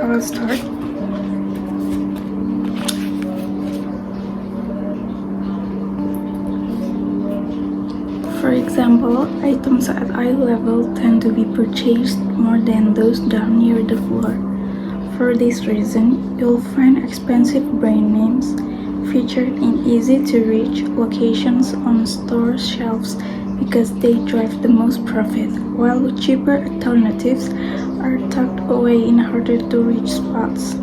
I'll start. For example, items at eye level tend to be purchased more than those down near the floor. For this reason, you'll find expensive brand names featured in easy-to-reach locations on store shelves because they drive the most profit, while cheaper alternatives are tucked away in harder-to-reach spots.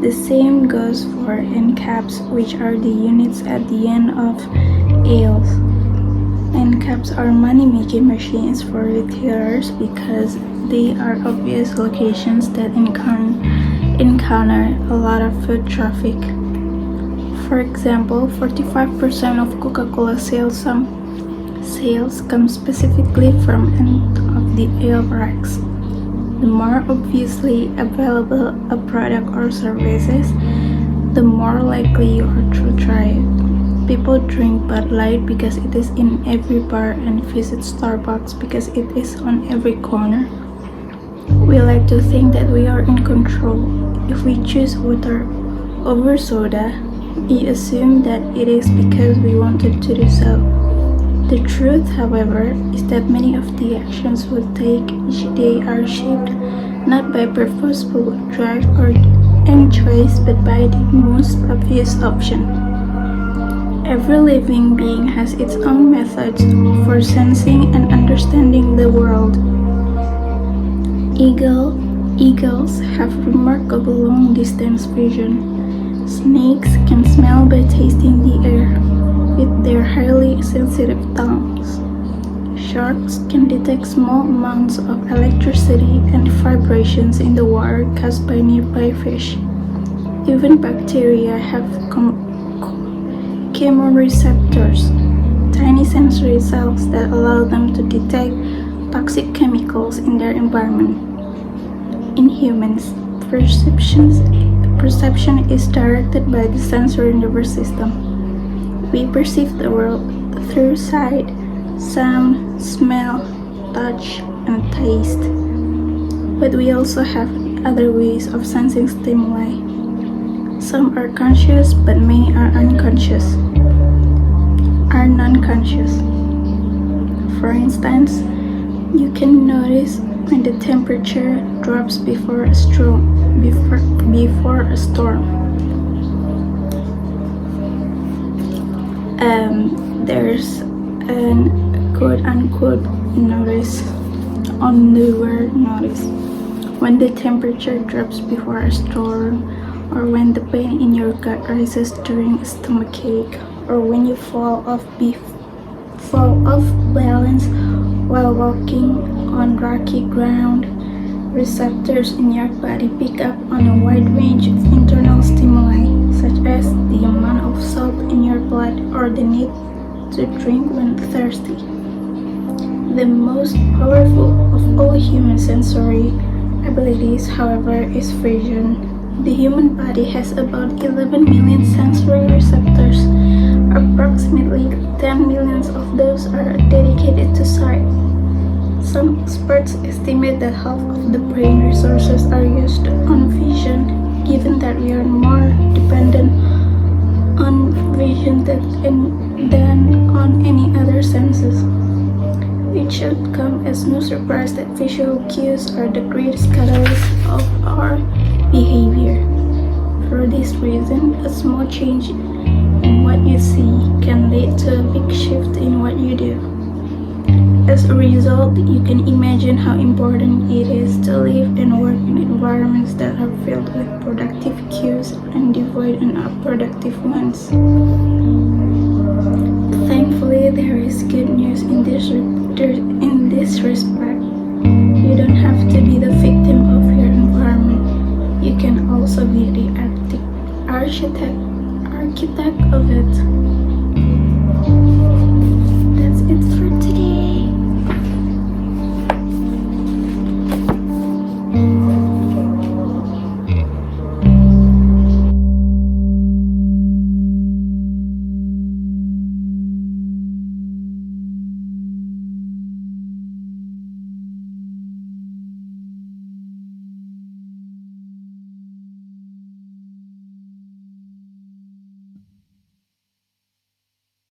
The same goes for end caps, which are the units at the end of aisles. End caps are money-making machines for retailers because they are obvious locations that encounter a lot of foot traffic. For example, 45% of Coca-Cola sales come specifically from end of the aisle racks. The more obviously available a product or service is, the more likely you are to try it. People drink Bud Light because it is in every bar and visit Starbucks because it is on every corner. We like to think that we are in control. If we choose water over soda, we assume that it is because we wanted to do so. The truth, however, is that many of the actions we take each day are shaped not by purposeful drive or any choice, but by the most obvious option. Every living being has its own methods for sensing and understanding the world. Eagles have remarkable long-distance vision. Snakes can smell by tasting the air with their highly sensitive tongues. Sharks can detect small amounts of electricity and vibrations in the water caused by nearby fish. Even bacteria have chemoreceptors, tiny sensory cells that allow them to detect toxic chemicals in their environment. In humans, perception is directed by the sensory nervous system. We perceive the world through sight, sound, smell, touch, and taste. But we also have other ways of sensing stimuli. Some are conscious, but many are non-conscious. For instance, you can notice when the temperature drops before a storm. There's an quote-unquote notice on the word notice. When the temperature drops before a storm, or when the pain in your gut rises during a stomachache, or when you fall off balance while walking on rocky ground. Receptors in your body pick up on a wide range of internal stimuli, such as the amount of salt in your blood or the need to drink when thirsty. The most powerful of all human sensory abilities, however, is vision. The human body has about 11 million sensory receptors. Approximately 10 million of those are dedicated to sight. Some experts estimate that half of the brain resources are used on vision, given that we are more dependent on vision than on any other senses. It should come as no surprise that visual cues are the greatest catalyst of our behavior. For this reason, a small change in what you see can lead to a big shift in what you do. As a result, you can imagine how important it is to live and work in environments that are filled with productive cues and devoid of unproductive ones. Thankfully, there is good news in this respect. You don't have to be the victim of your environment. You can also be the architect of it.